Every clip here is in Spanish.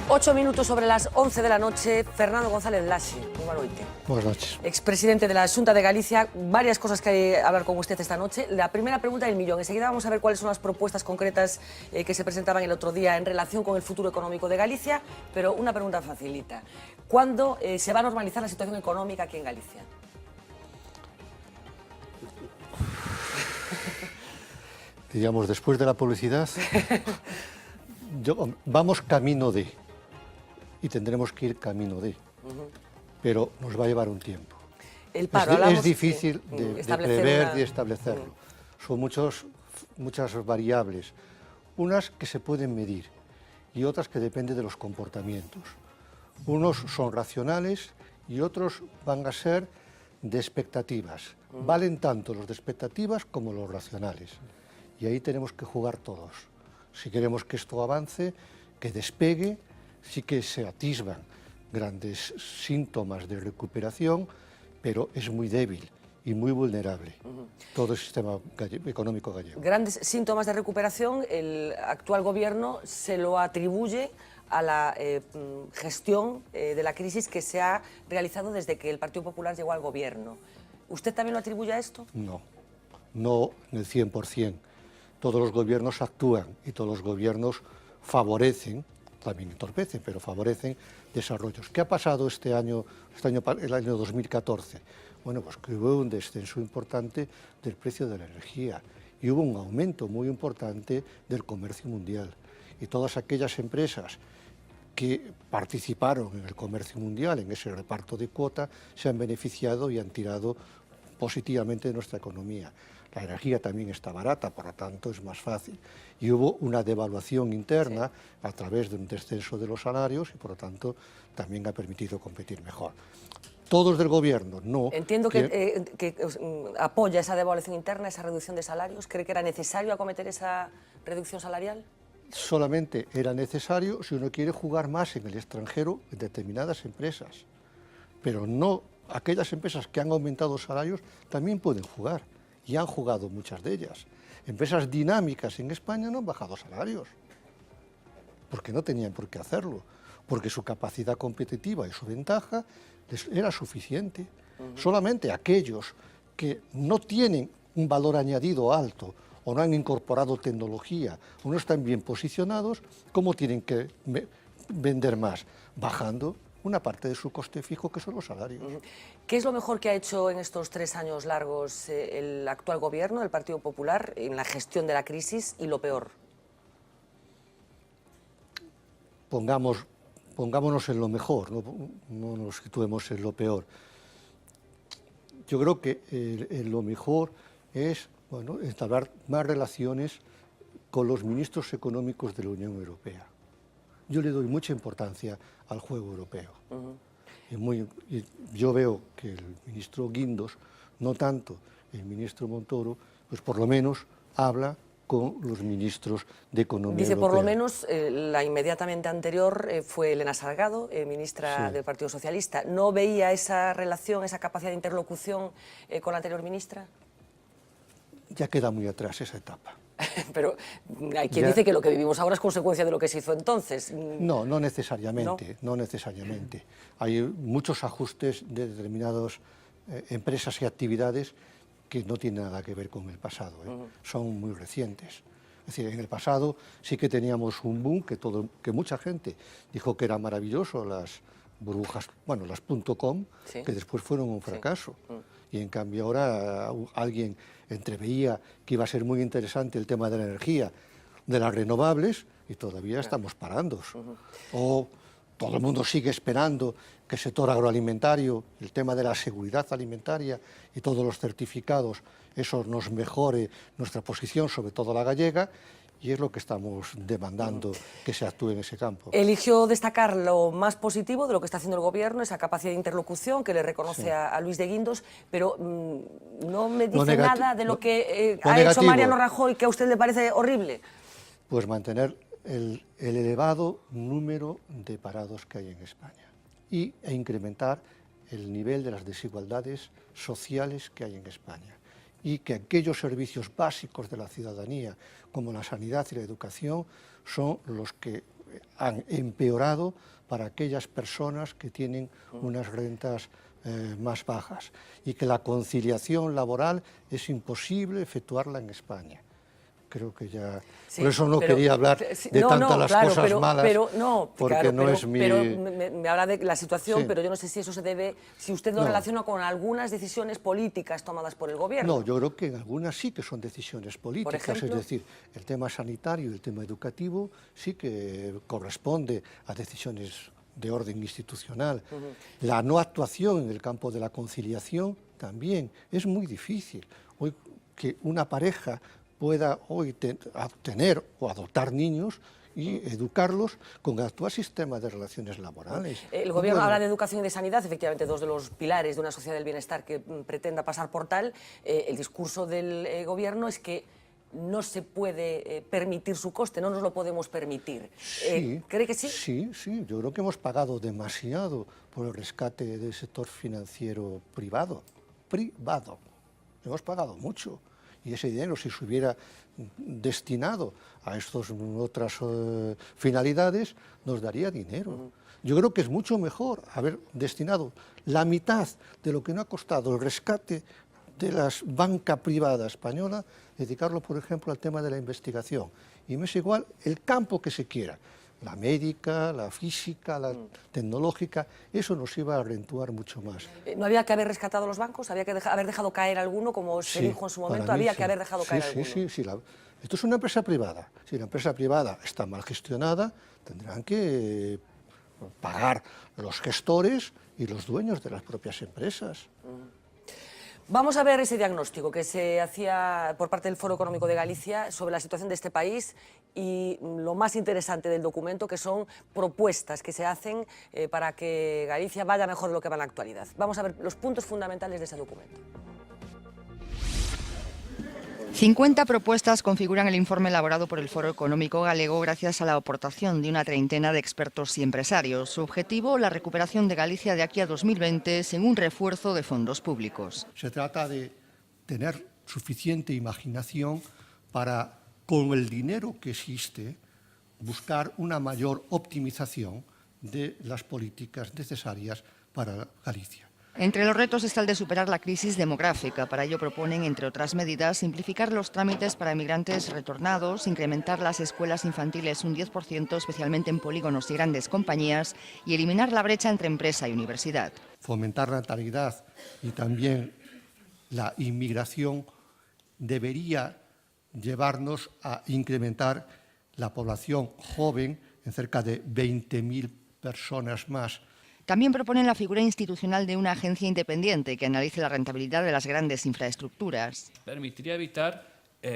8 minutos sobre las 11 de la noche, Fernando González Laxe. Muy buenas noches. Buenas noches. Expresidente de la Xunta de Galicia, varias cosas que hay que hablar con usted esta noche. La primera pregunta del millón. Enseguida vamos a ver cuáles son las propuestas concretas que se presentaban el otro día en relación con el futuro económico de Galicia, pero una pregunta facilita. ¿Cuándo se va a normalizar la situación económica aquí en Galicia? Digamos, después de la publicidad, vamos camino de, y tendremos que ir camino de, pero nos va a llevar un tiempo. El paro, es difícil de prever y establecerlo. Son muchas variables, unas que se pueden medir y otras que dependen de los comportamientos. Unos son racionales y otros van a ser de expectativas. Valen tanto los de expectativas como los racionales. Y ahí tenemos que jugar todos. Si queremos que esto avance, que despegue, sí que se atisban grandes síntomas de recuperación, pero es muy débil y muy vulnerable todo el sistema económico gallego. Grandes síntomas de recuperación, el actual gobierno se lo atribuye a la gestión de la crisis que se ha realizado desde que el Partido Popular llegó al gobierno. ¿Usted también lo atribuye a esto? No, no en el 100%. Todos los gobiernos actúan y todos los gobiernos favorecen, también entorpecen, pero favorecen desarrollos. ¿Qué ha pasado el año 2014? Bueno, pues que hubo un descenso importante del precio de la energía y hubo un aumento muy importante del comercio mundial. Y todas aquellas empresas que participaron en el comercio mundial, en ese reparto de cuota, se han beneficiado y han tirado positivamente de nuestra economía. La energía también está barata, por lo tanto es más fácil. Y hubo una devaluación interna a través de un descenso de los salarios y por lo tanto también ha permitido competir mejor. Todos del gobierno, no. Entiendo que apoya esa devaluación interna, esa reducción de salarios. ¿Cree que era necesario acometer esa reducción salarial? Solamente era necesario si uno quiere jugar más en el extranjero en determinadas empresas. Pero no, aquellas empresas que han aumentado salarios también pueden jugar. Y han jugado muchas de ellas. Empresas dinámicas en España no han bajado salarios, porque no tenían por qué hacerlo, porque su capacidad competitiva y su ventaja era suficiente. Solamente aquellos que no tienen un valor añadido alto o no han incorporado tecnología o no están bien posicionados, ¿cómo tienen que vender más? Bajando una parte de su coste fijo, que son los salarios. ¿Qué es lo mejor que ha hecho en estos 3 años largos el actual gobierno, el Partido Popular, en la gestión de la crisis, y lo peor? Pongámonos en lo mejor, no nos situemos en lo peor. Yo creo que lo mejor es entablar más relaciones con los ministros económicos de la Unión Europea. Yo le doy mucha importancia al juego europeo. Y yo veo que el ministro Guindos, no tanto el ministro Montoro, pues por lo menos habla con los ministros de Economía Dice, europea. por lo menos, la inmediatamente anterior fue Elena Salgado, ministra del Partido Socialista. ¿No veía esa relación, esa capacidad de interlocución con la anterior ministra? Ya queda muy atrás esa etapa. Pero hay quien dice que lo que vivimos ahora es consecuencia de lo que se hizo entonces. No, no necesariamente, no necesariamente. Hay muchos ajustes de determinadas empresas y actividades que no tienen nada que ver con el pasado, son muy recientes. Es decir, en el pasado sí que teníamos un boom que mucha gente dijo que era maravilloso, las burbujas, bueno, las .com, que después fueron un fracaso. Y en cambio ahora alguien entreveía que iba a ser muy interesante el tema de la energía, de las renovables, y todavía estamos parando. O todo el mundo sigue esperando que el sector agroalimentario, el tema de la seguridad alimentaria y todos los certificados, eso nos mejore nuestra posición, sobre todo la gallega, y es lo que estamos demandando, que se actúe en ese campo. Eligió destacar lo más positivo de lo que está haciendo el gobierno, esa capacidad de interlocución que le reconoce a Luis de Guindos, pero no me dice nada de lo que ha hecho Mariano Rajoy, que a usted le parece horrible. Pues mantener el elevado número de parados que hay en España e incrementar el nivel de las desigualdades sociales que hay en España. Y que aquellos servicios básicos de la ciudadanía, como la sanidad y la educación, son los que han empeorado para aquellas personas que tienen unas rentas más bajas y que la conciliación laboral es imposible efectuarla en España. Creo que ya... Sí, por eso no pero, quería hablar de tantas las claro, cosas malas, porque claro, no es mi... Pero me habla de la situación, Sí. pero yo no sé si eso se debe, si usted lo relaciona con algunas decisiones políticas tomadas por el gobierno. No, yo creo que en algunas sí que son decisiones políticas, ejemplo, es decir, el tema sanitario y el tema educativo sí que corresponde a decisiones de orden institucional. La no actuación en el campo de la conciliación también es muy difícil. Hoy que una pareja pueda hoy tener o adoptar niños y educarlos con el actual sistema de relaciones laborales. El gobierno habla de educación y de sanidad, efectivamente dos de los pilares de una sociedad del bienestar que pretenda pasar por tal. El discurso del gobierno es que no se puede permitir su coste, no nos lo podemos permitir. Sí, ¿Cree que sí? Sí, sí, yo creo que hemos pagado demasiado por el rescate del sector financiero privado. Hemos pagado mucho. Y ese dinero, si se hubiera destinado a estas otras finalidades, nos daría dinero. Yo creo que es mucho mejor haber destinado la mitad de lo que nos ha costado el rescate de la banca privada española, dedicarlo, por ejemplo, al tema de la investigación. Y me es igual el campo que se quiera. La médica, la física, la tecnológica, eso nos iba a rentuar mucho más. ¿No había que haber rescatado los bancos? ¿Había que haber dejado caer alguno, como se dijo en su momento? ¿Había que haber dejado caer alguno? Sí. Esto es una empresa privada. Si la empresa privada está mal gestionada, tendrán que pagar los gestores y los dueños de las propias empresas. Vamos a ver ese diagnóstico que se hacía por parte del Foro Económico de Galicia sobre la situación de este país y lo más interesante del documento, que son propuestas que se hacen para que Galicia vaya mejor de lo que va en la actualidad. Vamos a ver los puntos fundamentales de ese documento. 50 propuestas configuran el informe elaborado por el Foro Económico Galego gracias a la aportación de una treintena de expertos y empresarios. Su objetivo, la recuperación de Galicia de aquí a 2020 sin un refuerzo de fondos públicos. Se trata de tener suficiente imaginación para, con el dinero que existe, buscar una mayor optimización de las políticas necesarias para Galicia. Entre los retos está el de superar la crisis demográfica. Para ello proponen, entre otras medidas, simplificar los trámites para emigrantes retornados, incrementar las escuelas infantiles un 10%, especialmente en polígonos y grandes compañías, y eliminar la brecha entre empresa y universidad. Fomentar la natalidad y también la inmigración debería llevarnos a incrementar la población joven en cerca de 20.000 personas más. También proponen la figura institucional de una agencia independiente que analice la rentabilidad de las grandes infraestructuras. Permitiría evitar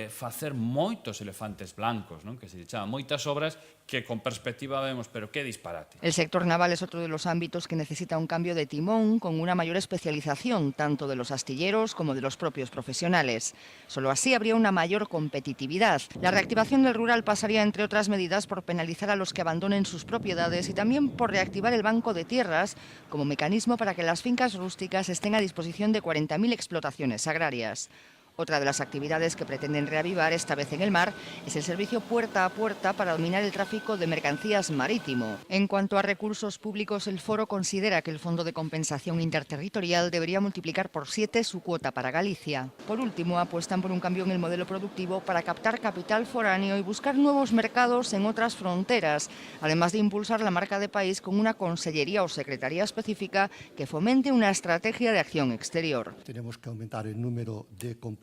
facer moitos elefantes blancos, non? Que se echaban moitas obras que con perspectiva vemos, pero qué disparate. El sector naval es otro de los ámbitos que necesita un cambio de timón con una mayor especialización tanto de los astilleros como de los propios profesionales. Solo así habría una mayor competitividad. La reactivación del rural pasaría, entre otras medidas, por penalizar a los que abandonen sus propiedades y también por reactivar el banco de tierras como mecanismo para que las fincas rústicas estén a disposición de 40.000 explotaciones agrarias. Otra de las actividades que pretenden reavivar, esta vez en el mar, es el servicio puerta a puerta para dominar el tráfico de mercancías marítimo. En cuanto a recursos públicos, el Foro considera que el Fondo de Compensación Interterritorial debería multiplicar por 7 su cuota para Galicia. Por último, apuestan por un cambio en el modelo productivo para captar capital foráneo y buscar nuevos mercados en otras fronteras, además de impulsar la marca de país con una consellería o secretaría específica que fomente una estrategia de acción exterior. Tenemos que aumentar el número de compañías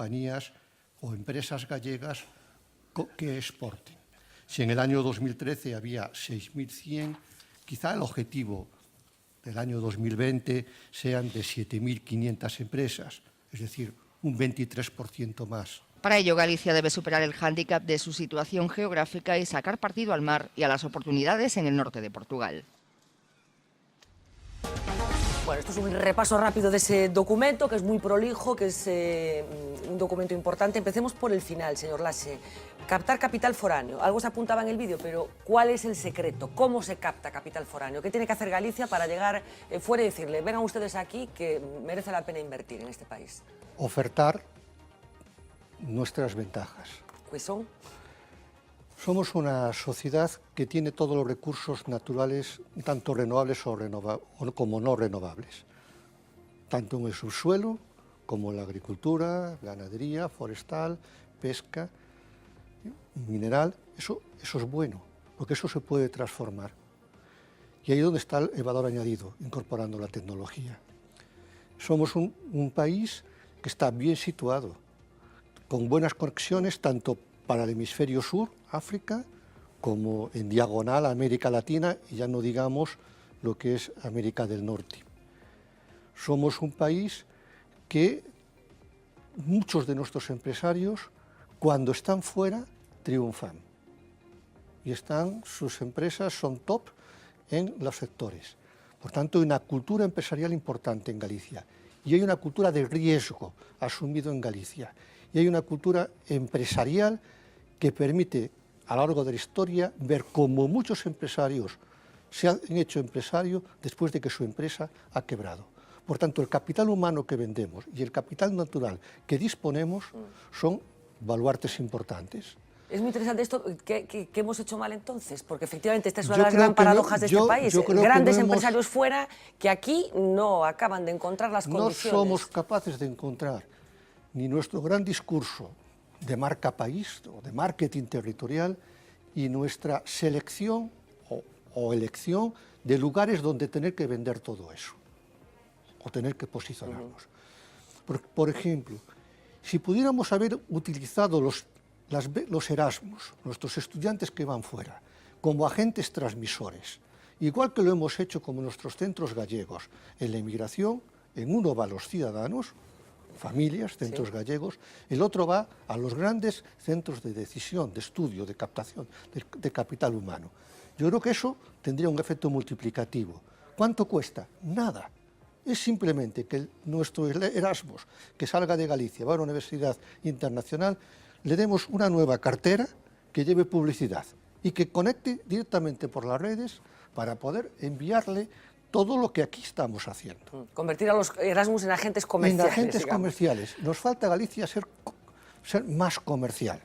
o empresas gallegas que exporten. Si en el año 2013 había 6.100, quizá el objetivo del año 2020 sean de 7.500 empresas, es decir, un 23% más. Para ello, Galicia debe superar el hándicap de su situación geográfica y sacar partido al mar y a las oportunidades en el norte de Portugal. Bueno, esto es un repaso rápido de ese documento, que es muy prolijo, que es un documento importante. Empecemos por el final, señor Laxe. Captar capital foráneo. Algo se apuntaba en el vídeo, pero ¿cuál es el secreto? ¿Cómo se capta capital foráneo? ¿Qué tiene que hacer Galicia para llegar fuera y decirle, vengan ustedes aquí, que merece la pena invertir en este país? Ofertar nuestras ventajas. ¿Qué son? Somos una sociedad que tiene todos los recursos naturales, tanto renovables como no renovables, tanto en el subsuelo como en la agricultura, ganadería, forestal, pesca, mineral. Eso es bueno, porque eso se puede transformar. Y ahí es donde está el valor añadido, incorporando la tecnología. Somos un país que está bien situado, con buenas conexiones tanto para el hemisferio sur, África, como en diagonal a América Latina, y ya no digamos lo que es América del Norte. Somos un país que muchos de nuestros empresarios, cuando están fuera, triunfan. Y sus empresas son top en los sectores. Por tanto, hay una cultura empresarial importante en Galicia y hay una cultura de riesgo asumido en Galicia y hay una cultura empresarial que permite a lo largo de la historia ver cómo muchos empresarios se han hecho empresario después de que su empresa ha quebrado. Por tanto, el capital humano que vendemos y el capital natural que disponemos son baluartes importantes. Es muy interesante esto. ¿Qué hemos hecho mal entonces? Porque efectivamente esta es una de las gran paradojas de este país. Grandes empresarios fuera que aquí no acaban de encontrar las condiciones. No somos capaces de encontrar ni nuestro gran discurso de marca país o de marketing territorial y nuestra selección o elección de lugares donde tener que vender todo eso o tener que posicionarnos. Por ejemplo, si pudiéramos haber utilizado los Erasmus, nuestros estudiantes que van fuera, como agentes transmisores, igual que lo hemos hecho como nuestros centros gallegos en la inmigración, en uno va a los ciudadanos, familias, centros gallegos, el otro va a los grandes centros de decisión, de estudio, de captación de capital humano. Yo creo que eso tendría un efecto multiplicativo. ¿Cuánto cuesta? Nada. Es simplemente que nuestro Erasmus, que salga de Galicia, va a una universidad internacional, le demos una nueva cartera que lleve publicidad y que conecte directamente por las redes para poder enviarle todo lo que aquí estamos haciendo. Convertir a los Erasmus en agentes comerciales. En agentes comerciales. Nos falta a Galicia ser más comercial.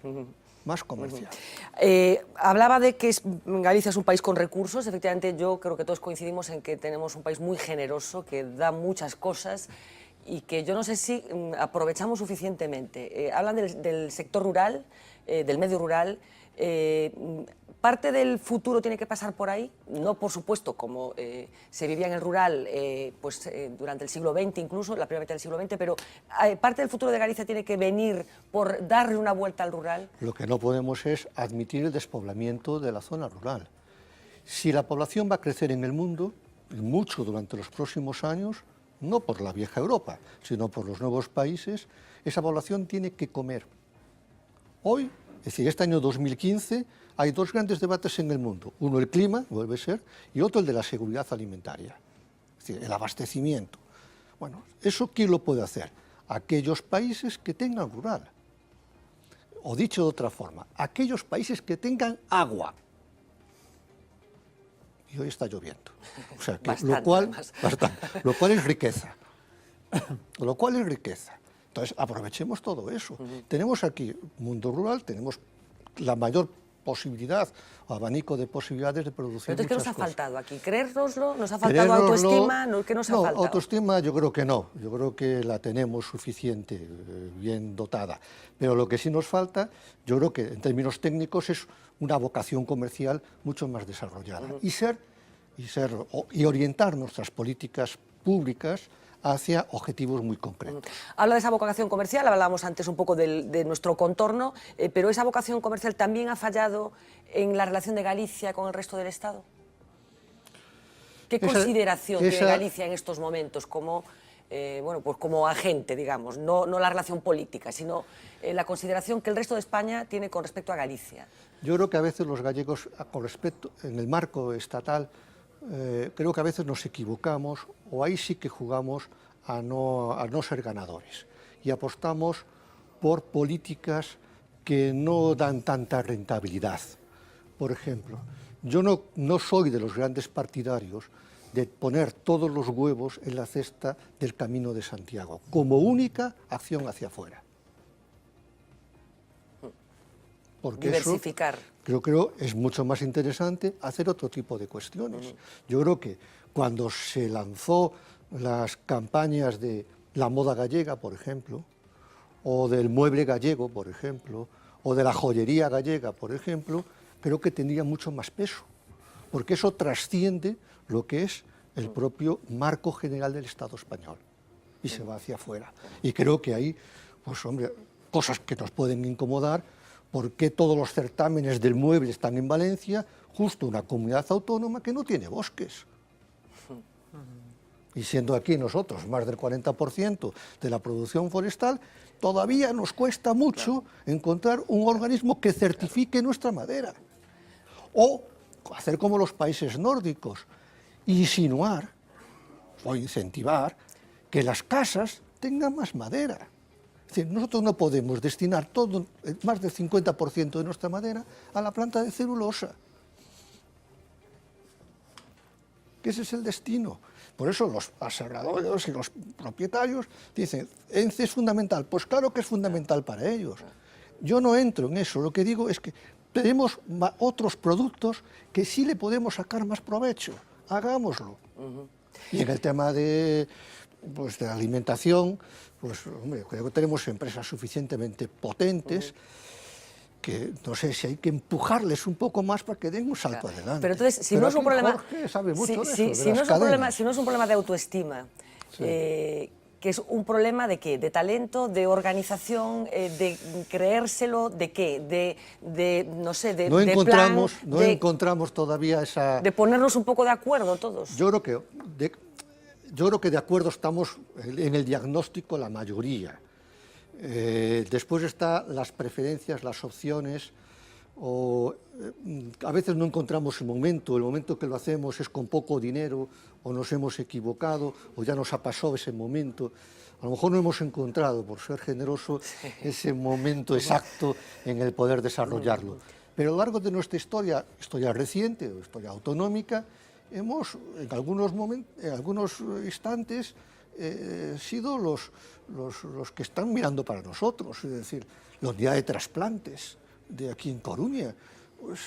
Más comercial. Hablaba de que Galicia es un país con recursos. Efectivamente, yo creo que todos coincidimos en que tenemos un país muy generoso, que da muchas cosas y que yo no sé si aprovechamos suficientemente. Hablan del sector rural, del medio rural. ¿Parte del futuro tiene que pasar por ahí? No, por supuesto, como se vivía en el rural durante el siglo XX, incluso, la primera mitad del siglo XX, pero ¿parte del futuro de Galicia tiene que venir por darle una vuelta al rural? Lo que no podemos es admitir el despoblamiento de la zona rural. Si la población va a crecer en el mundo, mucho durante los próximos años, no por la vieja Europa, sino por los nuevos países, esa población tiene que comer. Hoy, es decir, este año 2015, hay dos grandes debates en el mundo. Uno, el clima, vuelve a ser, y otro, el de la seguridad alimentaria, es decir, el abastecimiento. Bueno, ¿eso quién lo puede hacer? Aquellos países que tengan rural. O dicho de otra forma, aquellos países que tengan agua. Y hoy está lloviendo. O sea, que, lo cual es riqueza. Lo cual es riqueza. Entonces, aprovechemos todo eso. Tenemos aquí mundo rural, tenemos la mayor posibilidad, o abanico de posibilidades de producir. Entonces, ¿qué nos ha faltado aquí? ¿Creérnoslo? ¿Nos ha faltado autoestima? ¿Qué nos ha faltado? Autoestima yo creo que no. Yo creo que la tenemos suficiente, bien dotada. Pero lo que sí nos falta, yo creo que en términos técnicos es una vocación comercial mucho más desarrollada. Y orientar nuestras políticas públicas hacia objetivos muy concretos. Habla de esa vocación comercial, hablábamos antes un poco de nuestro contorno, pero ¿esa vocación comercial también ha fallado en la relación de Galicia con el resto del Estado? ¿Qué consideración tiene Galicia en estos momentos como, como agente, digamos, no la relación política, sino la consideración que el resto de España tiene con respecto a Galicia? Yo creo que a veces los gallegos, con respecto, en el marco estatal, creo que a veces nos equivocamos o ahí sí que jugamos a no ser ganadores y apostamos por políticas que no dan tanta rentabilidad. Por ejemplo, yo no soy de los grandes partidarios de poner todos los huevos en la cesta del Camino de Santiago como única acción hacia afuera. porque diversificar. Eso creo es mucho más interesante hacer otro tipo de cuestiones. Yo creo que cuando se lanzó las campañas de la moda gallega, por ejemplo, o del mueble gallego, por ejemplo, o de la joyería gallega, por ejemplo, creo que tendría mucho más peso, porque eso trasciende lo que es el propio marco general del Estado español y se va hacia afuera. Y creo que hay, pues hombre, cosas que nos pueden incomodar. ¿Por qué todos los certámenes del mueble están en Valencia, justo una comunidad autónoma que no tiene bosques? Y siendo aquí nosotros más del 40% de la producción forestal, todavía nos cuesta mucho encontrar un organismo que certifique nuestra madera. O hacer como los países nórdicos, insinuar o incentivar que las casas tengan más madera. Es decir, nosotros no podemos destinar todo, más del 50% de nuestra madera a la planta de celulosa. Que ese es el destino. Por eso los aserradores y los propietarios dicen, ENCE es fundamental. Pues claro que es fundamental para ellos. Yo no entro en eso, lo que digo es que tenemos otros productos que sí le podemos sacar más provecho. Hagámoslo. Y en el tema de la alimentación, pues hombre, creo que tenemos empresas suficientemente potentes que no sé si hay que empujarles un poco más para que den un salto adelante. Pero entonces, si no es un problema... Jorge sabe mucho de eso, si no es un problema de autoestima, que es un problema de qué, de talento, de organización, de creérselo, de qué, no sé, de plan, no encontramos todavía esa... De ponernos un poco de acuerdo todos. Yo creo que de acuerdo estamos en el diagnóstico la mayoría. Después están las preferencias, las opciones, a veces no encontramos el momento que lo hacemos es con poco dinero, o nos hemos equivocado, o ya nos ha pasado ese momento. A lo mejor no hemos encontrado, por ser generoso, ese momento exacto en el poder desarrollarlo. Pero a lo largo de nuestra historia reciente, historia autonómica, hemos, en algunos instantes, sido los que están mirando para nosotros, es decir, la unidad de trasplantes de aquí en Coruña, pues,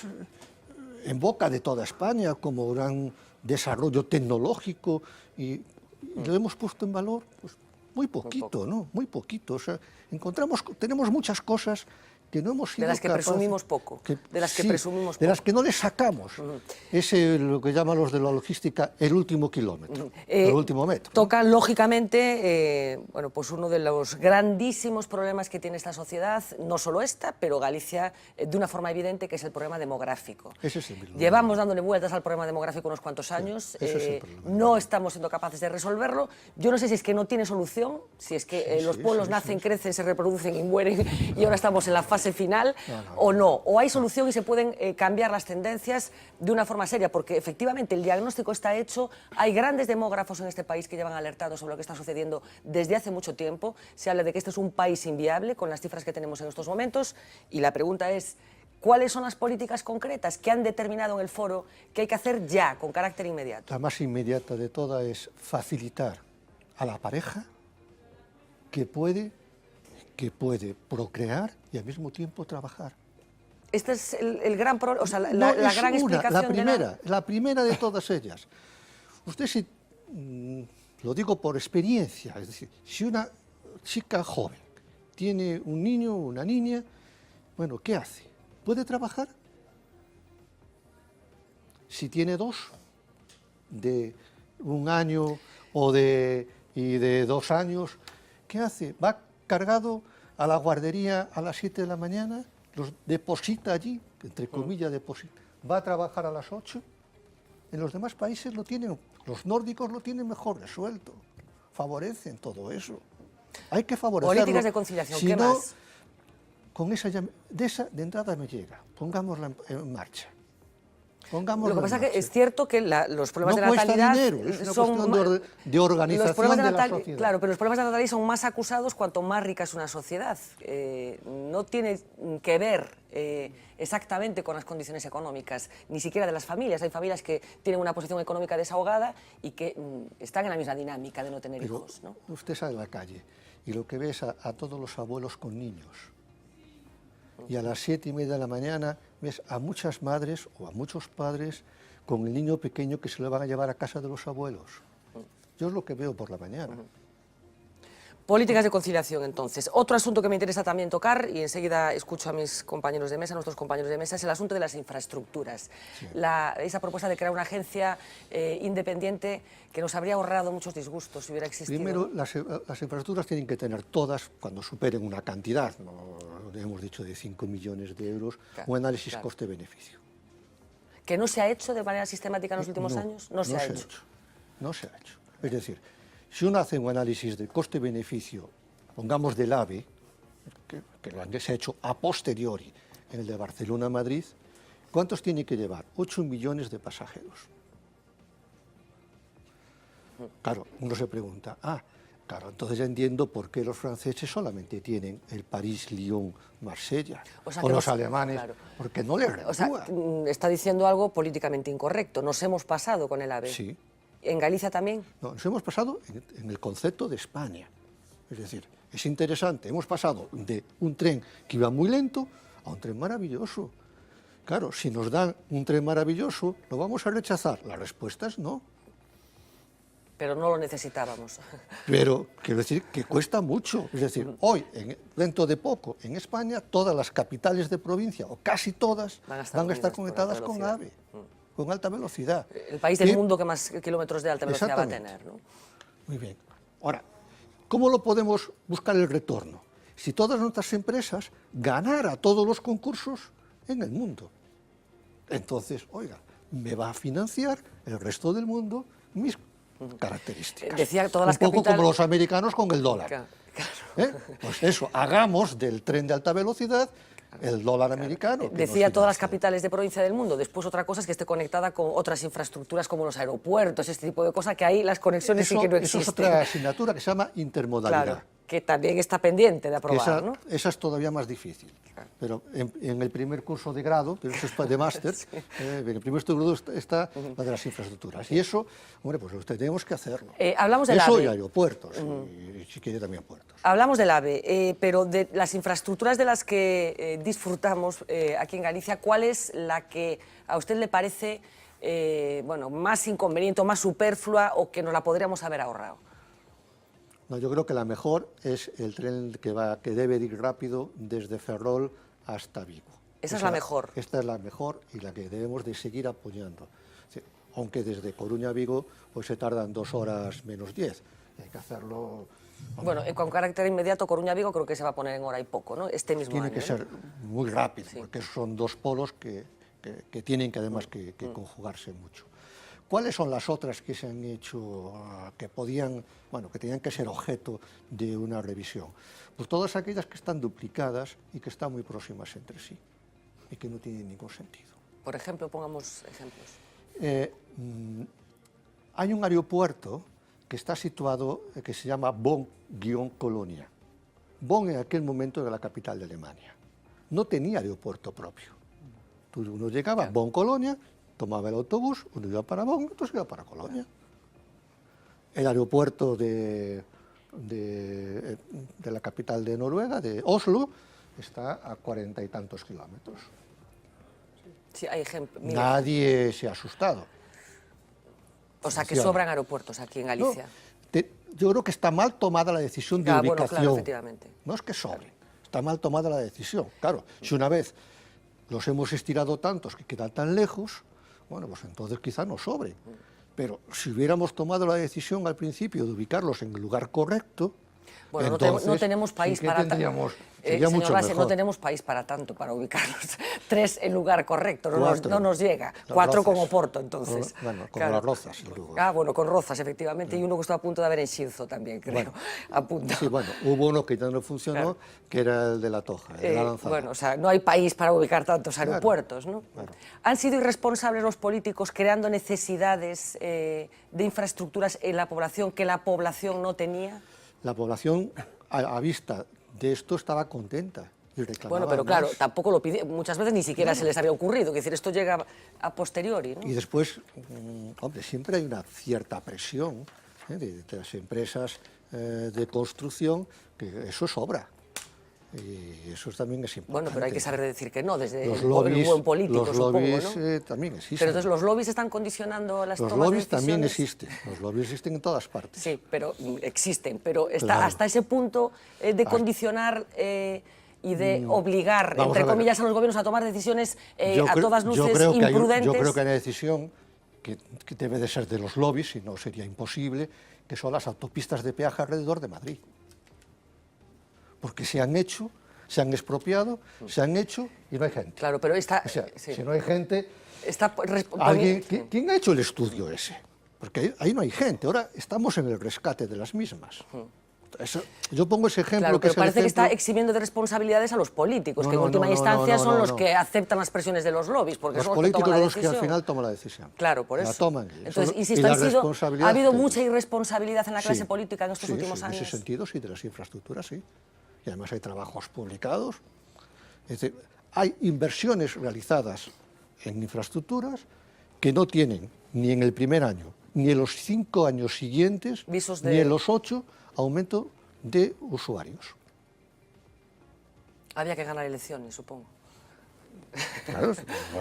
en boca de toda España como gran desarrollo tecnológico y lo hemos puesto en valor pues, muy poquito, ¿no? Muy poquito. O sea, tenemos muchas cosas que no hemos sido de las que presumimos poco, de las que presumimos poco. De las que no le sacamos. Es lo que llaman los de la logística el último kilómetro, el último metro. Toca, lógicamente, bueno, pues uno de los grandísimos problemas que tiene esta sociedad, no solo esta, pero Galicia, de una forma evidente, que es el problema demográfico. Ese es el problema. Llevamos dándole vueltas al problema demográfico unos cuantos años, no estamos siendo capaces de resolverlo. Yo no sé si es que no tiene solución, si es que los pueblos nacen, crecen, se reproducen y mueren, y ahora estamos en la fase final, o no, o hay solución y se pueden cambiar las tendencias de una forma seria, porque efectivamente el diagnóstico está hecho, hay grandes demógrafos en este país que llevan alertando sobre lo que está sucediendo desde hace mucho tiempo, se habla de que este es un país inviable con las cifras que tenemos en estos momentos, y la pregunta es, ¿cuáles son las políticas concretas que han determinado en el foro que hay que hacer ya, con carácter inmediato? La más inmediata de todas es facilitar a la pareja que puede procrear y al mismo tiempo trabajar. Este es el gran problema, o sea, la gran explicación. La primera de todas ellas. Usted, lo digo por experiencia, es decir, si una chica joven tiene un niño o una niña, bueno, ¿qué hace? ¿Puede trabajar? Si tiene dos, de 1 año y de 2 años, ¿qué hace? Va cargado a la guardería a las 7 de la mañana, los deposita allí, entre comillas deposita, va a trabajar a las 8. En los demás países lo tienen, los nórdicos lo tienen mejor resuelto, favorecen todo eso. Hay que favorecerlo. Políticas de conciliación, si ¿qué no, más? Con esa de entrada me llega, pongámosla en marcha. Lo que pasa es que es cierto que los problemas de natalidad dinero, es una cuestión de organización de la sociedad. Claro, pero los problemas de natalidad son más acusados cuanto más rica es una sociedad. No tiene que ver exactamente con las condiciones económicas, ni siquiera de las familias. Hay familias que tienen una posición económica desahogada y que están en la misma dinámica de no tener hijos, ¿no? Usted sale a la calle y lo que ve es a todos los abuelos con niños. y a las 7:30 de la mañana ves a muchas madres o a muchos padres con el niño pequeño que se lo van a llevar a casa de los abuelos. Yo es lo que veo por la mañana. Políticas de conciliación, entonces. Otro asunto que me interesa también tocar, y enseguida escucho a mis compañeros de mesa, nuestros compañeros de mesa, es el asunto de las infraestructuras. Sí. Esa propuesta de crear una agencia independiente que nos habría ahorrado muchos disgustos si hubiera existido. Primero, las infraestructuras tienen que tener todas, cuando superen una cantidad, no, hemos dicho de 5 millones de euros, Claro, un análisis claro. coste-beneficio. ¿Que no se ha hecho de manera sistemática en los últimos años? No se ha hecho. No se ha hecho. Es decir, si uno hace un análisis de coste-beneficio, pongamos del AVE, que lo se ha hecho a posteriori en el de Barcelona-Madrid, ¿cuántos tiene que llevar? 8 millones de pasajeros. Claro, uno se pregunta, claro, entonces ya entiendo por qué los franceses solamente tienen el París-Lyon-Marsella, o los alemanes, claro, porque no les reditúa. O sea, está diciendo algo políticamente incorrecto. Nos hemos pasado con el AVE. Sí. ¿En Galicia también? No, nos hemos pasado en el concepto de España. Es decir, es interesante, hemos pasado de un tren que iba muy lento a un tren maravilloso. Claro, si nos dan un tren maravilloso, ¿lo vamos a rechazar? La respuesta es no. Pero no lo necesitábamos. Pero quiero decir que cuesta mucho. Es decir, hoy, dentro de poco, en España, todas las capitales de provincia, o casi todas, van a estar conectadas con AVE, con alta velocidad. El país del mundo que más kilómetros de alta velocidad va a tener, ¿no? Muy bien. Ahora, ¿cómo lo podemos buscar el retorno? Si todas nuestras empresas ganaran todos los concursos en el mundo. Entonces, oiga, me va a financiar el resto del mundo mis características. Decía todas las un poco capitales... como los americanos con el dólar. Claro. Pues eso, hagamos del tren de alta velocidad el dólar americano. Decía todas las capitales de provincia del mundo. Después otra cosa es que esté conectada con otras infraestructuras como los aeropuertos, este tipo de cosas, que ahí las conexiones sí que no existen. Eso es otra asignatura que se llama intermodalidad. Claro, que también está pendiente de aprobar, ¿no? Esa es todavía más difícil. Pero en el primer curso de grado, pero eso es de máster, sí. En el primer curso de grado está la de las infraestructuras. Y eso, hombre, pues tenemos que hacerlo. Hablamos del AVE. Eso y aeropuertos, y si quiere también puertos. Hablamos del AVE, pero de las infraestructuras de las que disfrutamos aquí en Galicia, ¿cuál es la que a usted le parece bueno, más inconveniente o más superflua o que nos la podríamos haber ahorrado? No, yo creo que la mejor es el tren que debe ir rápido desde Ferrol hasta Vigo. Esa es la mejor. Esta es la mejor y la que debemos de seguir apoyando. Sí, aunque desde Coruña a Vigo pues se tardan 2 horas menos 10. Hay que hacerlo... Bueno, con carácter inmediato, Coruña-Vigo creo que se va a poner en hora y poco, ¿no? Este mismo Tiene año, que ser muy rápido, sí, porque son 2 polos que tienen que además que conjugarse mucho. ¿Cuáles son las otras que se han hecho, que tenían que ser objeto de una revisión? Pues todas aquellas que están duplicadas y que están muy próximas entre sí y que no tienen ningún sentido. Por ejemplo, pongamos ejemplos. Hay un aeropuerto que está situado, que se llama Bonn-Colonia. Bonn en aquel momento era la capital de Alemania. No tenía aeropuerto propio. Uno llegaba a Bonn-Colonia, tomaba el autobús, uno iba para Bonn, otro iba para Colonia. El aeropuerto de la capital de Noruega, de Oslo, está a 40 y tantos kilómetros. Sí, hay ejemplos. Nadie se ha asustado. O sea, que sobran aeropuertos aquí en Galicia. No, yo creo que está mal tomada la decisión de ubicación. Bueno, claro, efectivamente. No es que sobre, está mal tomada la decisión. Claro, si una vez los hemos estirado tantos que quedan tan lejos, bueno, pues entonces quizá no sobre. Pero si hubiéramos tomado la decisión al principio de ubicarlos en el lugar correcto, bueno, entonces, no tenemos país sí para tanto. Sería mucho mejor. No tenemos país para tanto, para ubicarlos. 3 en lugar correcto, no nos llega. 4 con Oporto, entonces. Bueno, con las Rozas. Bueno, con Rozas, efectivamente, y uno que estuvo a punto de haber en Xinzo también, creo. Bueno, a punto. Sí, bueno, hubo uno que ya no funcionó, que era el de La Toja, el de la Lanzada. Bueno, o sea, no hay país para ubicar tantos aeropuertos, ¿no? Claro. ¿Han sido irresponsables los políticos creando necesidades de infraestructuras en la población que la población no tenía? La población, a vista de esto, estaba contenta y reclamaba Bueno, pero más. claro, tampoco lo pide, muchas veces ni siquiera se les había ocurrido, es decir, esto llega a posteriori, ¿no? Y después, hombre, siempre hay una cierta presión de las empresas de construcción, que eso sobra. Y eso también es importante. Bueno, pero hay que saber decir que no, desde Los el lobbies, buen político, los supongo, lobbies, ¿no? también existen. Pero entonces los lobbies están condicionando las Los tomas de lobbies también decisiones. existen, los lobbies existen en todas partes. Sí, pero existen, pero está Claro. hasta ese punto de condicionar y de obligar, Vamos entre a ver. comillas, a los gobiernos a tomar decisiones Yo a creo- todas luces yo creo que imprudentes. yo creo que hay una decisión que debe de ser de los lobbies, si no sería imposible, que son las autopistas de peaje alrededor de Madrid. Porque se han hecho, se han expropiado, se han hecho y no hay gente. Claro, pero está... O sea, sí. si no hay gente, Está ¿quién ha hecho el estudio ese? Porque ahí no hay gente, ahora estamos en el rescate de las mismas. Eso, yo pongo ese ejemplo Claro, que pero es el parece que está ejemplo- eximiendo de responsabilidades a los políticos, No, que en no, última no, no, instancia no, son no, los no. que aceptan las presiones de los lobbies, porque Los son los que políticos toman son la los que al decisión. final toman la decisión. Claro, por eso. La toman ellos. Entonces, Y insisto, la ha responsabilidad habido de mucha ellos. irresponsabilidad en la clase Sí, política en estos sí, últimos sí, años. En ese sentido, sí, de las infraestructuras, sí. Y además hay trabajos publicados. Es decir, hay inversiones realizadas en infraestructuras que no tienen ni en el primer año, ni en los 5 años siguientes, Visos ni de- en los 8, aumento de usuarios. Había que ganar elecciones, supongo. Claro,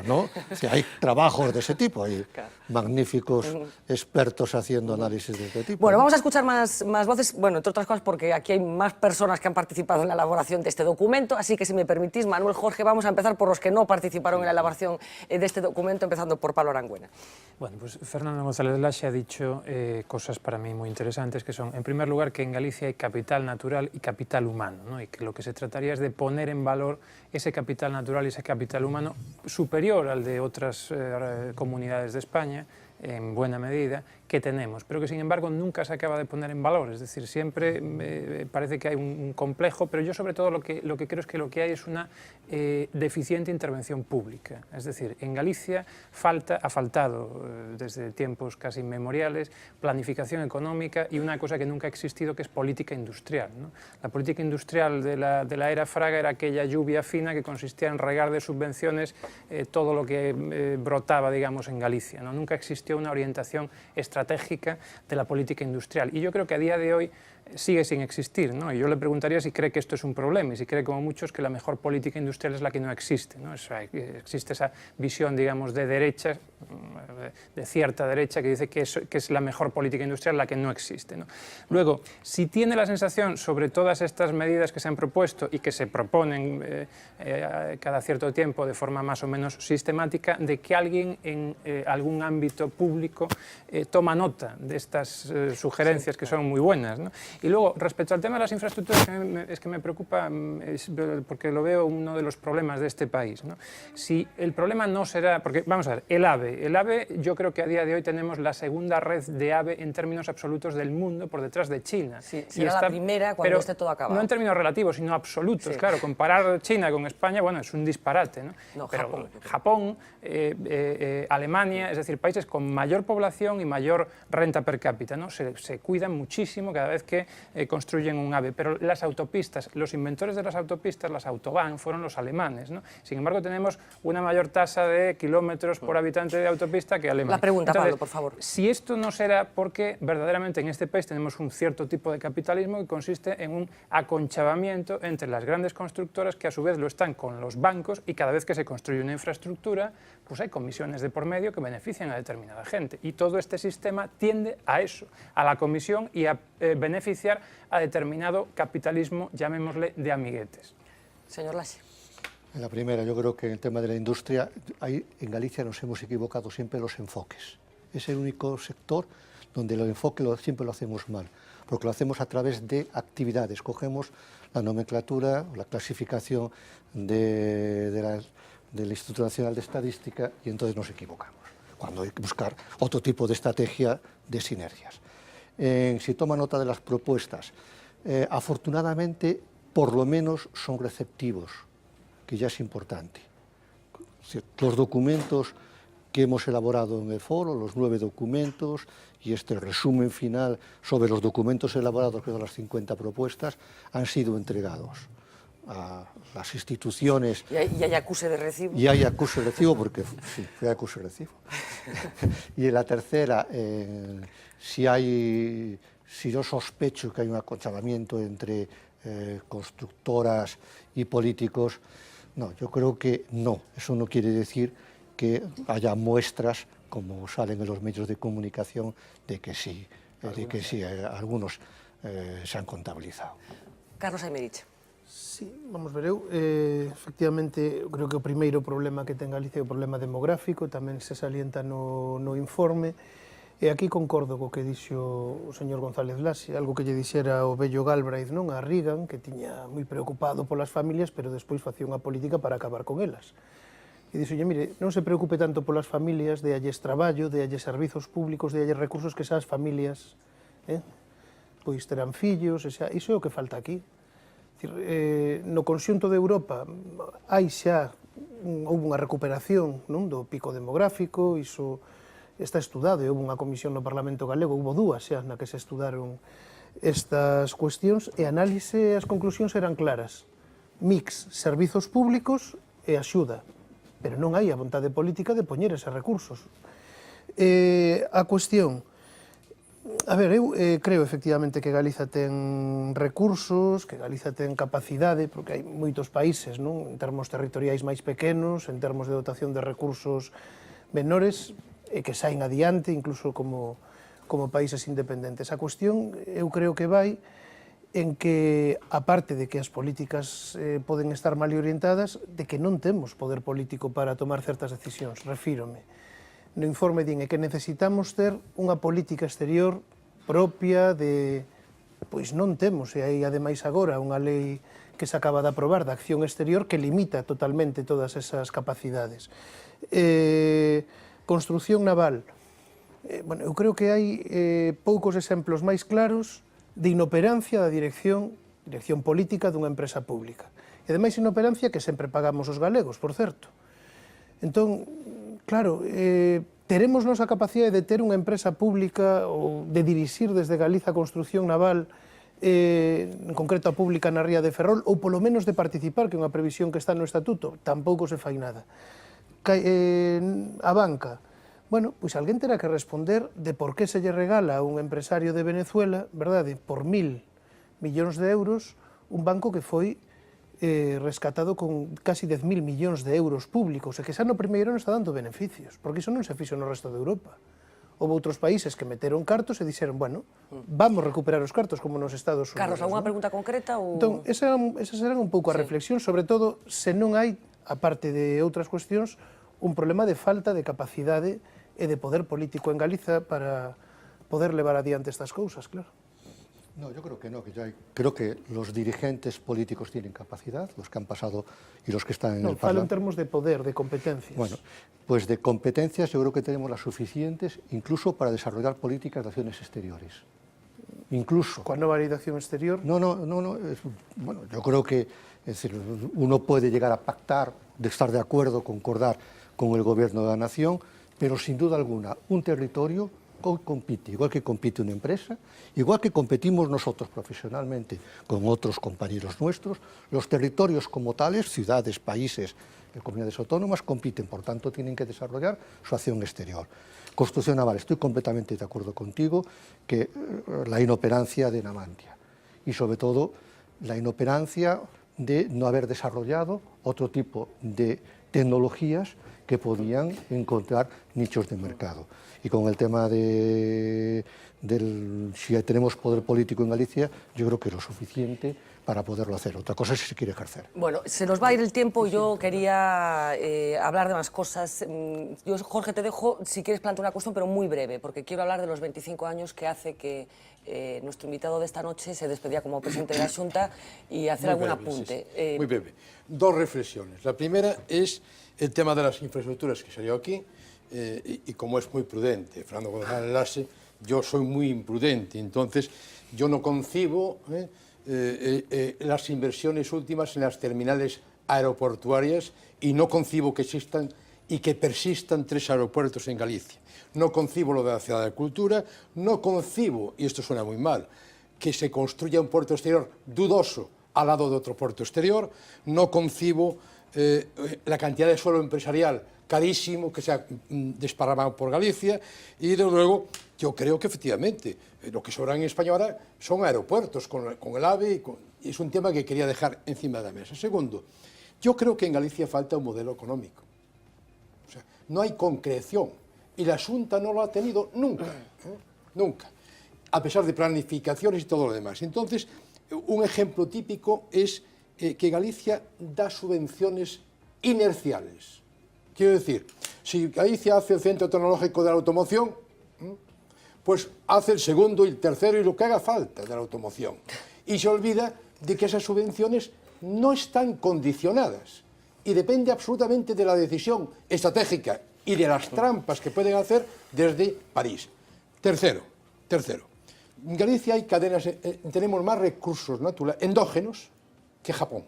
no, si hay trabajos de ese tipo, hay Claro. magníficos expertos haciendo análisis de este tipo. Bueno, ¿no? vamos a escuchar más voces, bueno, entre otras cosas porque aquí hay más personas que han participado en la elaboración de este documento, así que si me permitís, Manuel, Jorge, vamos a empezar por los que no participaron en la elaboración de este documento, empezando por Pablo Arangüena. Bueno, pues Fernando González Laxe ha dicho cosas para mí muy interesantes, que son, en primer lugar, que en Galicia hay capital natural y capital humano, ¿no? Y que lo que se trataría es de poner en valor ese capital natural y ese capital humano superior al de otras comunidades de España, en buena medida, que tenemos, pero que sin embargo nunca se acaba de poner en valor, es decir, siempre parece que hay un complejo, pero yo sobre todo lo que creo es que lo que hay es una deficiente intervención pública, es decir, en Galicia ha faltado desde tiempos casi inmemoriales planificación económica y una cosa que nunca ha existido que es política industrial, ¿no? La política industrial de la era Fraga era aquella lluvia fina que consistía en regar de subvenciones todo lo que brotaba, digamos, en Galicia, ¿no? Nunca existió una orientación estratégica de la política industrial. Y yo creo que a día de hoy sigue sin existir, ¿no? Y yo le preguntaría si cree que esto es un problema y si cree, como muchos, que la mejor política industrial es la que no existe, ¿no? O sea, existe esa visión, digamos, de derecha, de cierta derecha, que dice que es la mejor política industrial la que no existe, ¿no? Luego, si tiene la sensación sobre todas estas medidas que se han propuesto y que se proponen cada cierto tiempo de forma más o menos sistemática, de que alguien en algún ámbito público toma nota de estas sugerencias que son muy buenas, ¿no? Y luego, respecto al tema de las infraestructuras, es que me preocupa, porque lo veo uno de los problemas de este país, ¿no? Si el problema no será, porque vamos a ver, el AVE, yo creo que a día de hoy tenemos la segunda red de AVE en términos absolutos del mundo por detrás de China. Sí, será la primera cuando pero esté todo acabado. No en términos relativos, sino absolutos, Sí. claro, comparar China con España, bueno, es un disparate, ¿no? No, Pero Japón. Alemania, es decir, países con mayor población y mayor renta per cápita, ¿no? Se cuidan muchísimo cada vez que construyen un AVE, pero las autopistas, los inventores de las autopistas, las Autobahn, fueron los alemanes, ¿no? Sin embargo, tenemos una mayor tasa de kilómetros por habitante de autopista que Alemania. La pregunta, Entonces, Pablo, por favor. Si esto no será porque verdaderamente en este país tenemos un cierto tipo de capitalismo que consiste en un aconchavamiento entre las grandes constructoras que a su vez lo están con los bancos y cada vez que se construye una infraestructura, pues hay comisiones de por medio que benefician a determinada gente. Y todo este sistema tiende a eso, a la comisión y a beneficiar a determinado capitalismo, llamémosle, de amiguetes. Señor Laxe. En la primera, yo creo que en el tema de la industria, ahí en Galicia nos hemos equivocado siempre los enfoques. Es el único sector donde el enfoque siempre lo hacemos mal, porque lo hacemos a través de actividades. Cogemos la nomenclatura, la clasificación del Instituto Nacional de Estadística y entonces nos equivocamos, cuando hay que buscar otro tipo de estrategia de sinergias. Si toma nota de las propuestas, afortunadamente, por lo menos son receptivos, que ya es importante. Los documentos que hemos elaborado en el foro, los 9 documentos y este resumen final sobre los documentos elaborados, que son las 50 propuestas, han sido entregados a las instituciones. ¿Y hay acuse de recibo? Y hay acuse de recibo, porque sí, fue acuse de recibo. Y en la tercera, si yo sospecho que hay un aconchavamiento entre constructoras y políticos. No, yo creo que no. Eso no quiere decir que haya muestras, como salen en los medios de comunicación, de que sí, algunos se han contabilizado. Carlos Aymerich. Sí, vamos ver, efectivamente, eu creo que o primeiro problema que ten Galicia é o problema demográfico, tamén se salienta no informe, e aquí concordo co que dixo o señor González Laxe, algo que lle dixera o vello Galbraith, non, a Reagan, que tiña moi preocupado polas familias, pero despois facía unha política para acabar con elas. E dixolle, mire, non se preocupe tanto polas familias, dealles traballo, dealles servizos públicos, dealles recursos, que esas familias pois terán fillos, iso é o que falta aquí. No conxunto de Europa hai xa houve unha recuperación do pico demográfico, iso está estudado, e houve unha comisión no Parlamento Galego, houve dúas xa na que se estudaron estas cuestións, e a análise e as conclusións eran claras. Mix, servizos públicos e axuda, pero non hai a vontade política de poñer eses recursos. A cuestión, a ver, eu creo efectivamente que Galiza ten recursos, que Galiza ten capacidade, porque hai moitos países, non, en termos territoriais máis pequenos, en termos de dotación de recursos menores, e que saen adiante, incluso como países independentes. A cuestión, eu creo que vai en que, aparte de que as políticas poden estar mal orientadas, de que non temos poder político para tomar certas decisións, refírome. No informe din que necesitamos ter unha política exterior propia de... Pois non temos, e hai ademais agora unha lei que se acaba de aprobar de acción exterior que limita totalmente todas esas capacidades. Construcción naval. Bueno, eu creo que hai poucos exemplos máis claros de inoperancia da dirección política dunha empresa pública. E ademais inoperancia que sempre pagamos os galegos, por certo. Entón, claro, teremos nosa capacidade de ter unha empresa pública ou de dirixir desde Galiza a construcción naval, en concreto a pública na ría de Ferrol, ou polo menos de participar, que é unha previsión que está no estatuto, tampouco se fai nada. A banca, bueno, pois alguén terá que responder de por que se lle regala a un empresario de Venezuela, verdade, por 1.000 millóns de euros, un banco que foi rescatado con casi 10.000 millóns de euros públicos, e que xa no primeiro non está dando beneficios, porque iso non se fixo no resto de Europa. Houve outros países que meteron cartos e dixeron, bueno, vamos recuperar os cartos como nos Estados Unidos. Carlos, alguna pregunta concreta? Entón, esas eran un pouco a reflexión, sobre todo se non hai, aparte de outras cuestións, un problema de falta de capacidade e de poder político en Galiza para poder levar adiante estas cousas, claro. No, yo creo que no, creo que los dirigentes políticos tienen capacidad, los que han pasado y los que están en el Parlamento. Falo en termos de poder, de competencias. Bueno, pues de competencias yo creo que tenemos las suficientes, incluso para desarrollar políticas de acciones exteriores. Incluso. ¿Coa nova lei de acción exterior? No, bueno, yo creo que uno puede llegar a pactar, de estar de acuerdo, concordar con el gobierno de la nación, pero sin duda alguna, un territorio compite, igual que compite una empresa, igual que competimos nosotros profesionalmente con otros compañeros nuestros, los territorios como tales, ciudades, países, comunidades autónomas, compiten, por tanto tienen que desarrollar su acción exterior. Construcción naval, estoy completamente de acuerdo contigo que la inoperancia de Navantia y sobre todo la inoperancia de no haber desarrollado otro tipo de tecnologías que podían encontrar nichos de mercado. Y con el tema si tenemos poder político en Galicia, yo creo que es lo suficiente para poderlo hacer. Otra cosa es si se quiere ejercer. Bueno, se nos va a ir el tiempo y yo quería hablar de más cosas. Yo, Jorge, te dejo, si quieres plantear una cuestión, pero muy breve, porque quiero hablar de los 25 años que hace que nuestro invitado de esta noche se despedía como presidente de la Xunta y hacer algún apunte. Sí. Muy breve. Dos reflexiones. La primera es el tema de las infraestructuras que salió aquí, y como es muy prudente Fernando González Laxe, yo soy muy imprudente, entonces yo no concibo las inversiones últimas en las terminales aeroportuarias y no concibo que existan y que persistan 3 aeropuertos en Galicia. No concibo lo de la Ciudad de Cultura, no concibo, y esto suena muy mal, que se construya un puerto exterior dudoso al lado de otro puerto exterior, no concibo la cantidad de suelo empresarial carísimo que se ha desparramado por Galicia y, desde luego, yo creo que efectivamente lo que sobra en España ahora son aeropuertos con el AVE, y es un tema que quería dejar encima de la mesa. Segundo, yo creo que en Galicia falta un modelo económico. O sea, no hay concreción y la Xunta no lo ha tenido nunca, nunca, a pesar de planificaciones y todo lo demás. Entonces, un ejemplo típico es que Galicia da subvenciones inerciales. Quiero decir, si Galicia hace el Centro Tecnológico de la Automoción, pues hace el segundo y el tercero y lo que haga falta de la automoción. Y se olvida de que esas subvenciones no están condicionadas y depende absolutamente de la decisión estratégica y de las trampas que pueden hacer desde París. Tercero, en Galicia hay cadenas, tenemos más recursos naturales, endógenos, que Japón.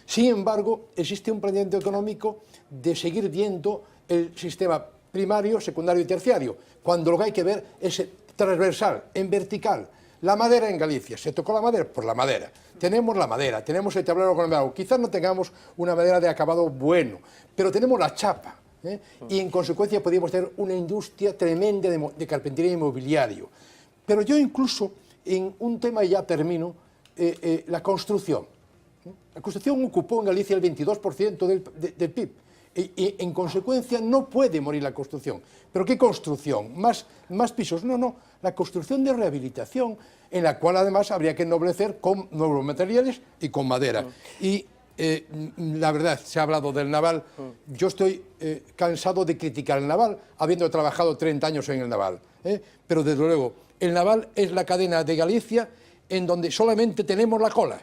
Sin embargo, existe un planteamiento económico de seguir viendo el sistema primario, secundario y terciario, cuando lo que hay que ver es transversal, en vertical. La madera en Galicia, ¿se tocó la madera? Por la madera. Tenemos la madera, tenemos el tablero con el madera. Quizás no tengamos una madera de acabado bueno, pero tenemos la chapa, y en consecuencia podríamos tener una industria tremenda de carpintería y mobiliario. Pero yo incluso, en un tema, y ya termino, la construcción. La construcción ocupó en Galicia el 22% del PIB. Y en consecuencia no puede morir la construcción. ¿Pero qué construcción? ¿Más pisos? No, la construcción de rehabilitación, en la cual además habría que ennoblecer con nuevos materiales y con madera. Y la verdad, se ha hablado del naval, yo estoy cansado de criticar el naval, habiendo trabajado 30 años en el naval. Pero desde luego, el naval es la cadena de Galicia en donde solamente tenemos la cola,